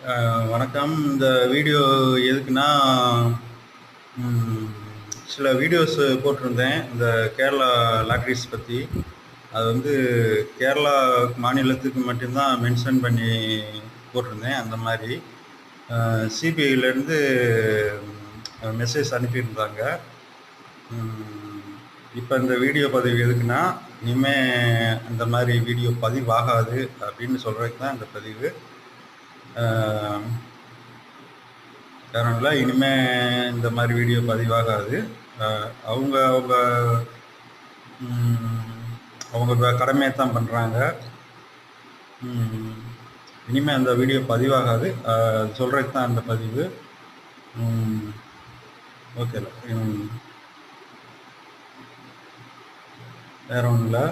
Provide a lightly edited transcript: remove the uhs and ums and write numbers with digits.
வணக்கம். இந்த வீடியோ எதுக்குன்னா, ம் சில வீடியோஸ் போட்டிருந்தேன். இந்த கேரளா லாட்டரீஸ் பத்தி. அது வந்து கேரளா மாநிலத்துக்கு மட்டும்தான் மென்ஷன் பண்ணி போட்டிருந்தேன். அந்த மாரி. சிபிஐலேருந்து மெசேஜ் அனுப்பியிருந்தாங்க. இப்போ இந்த வீடியோ பதிவு எதுக்குன்னா, இனிமே அந்த மாரி வீடியோ பதிவாகாது அப்படின்னு சொல்றதுக்கு தான் இந்த பதிவு. காரணம்ல இனிமே இந்த மாதிரி வீடியோ பதிவாகாது. அவங்க அவங்க அவங்க கடமையை தான் பண்ணுறாங்க. இனிமேல் அந்த வீடியோ பதிவாகாது சொல்கிறதுக்கு தான் அந்த பதிவு. ஓகே, வேற ஒன்றும் இல்லை.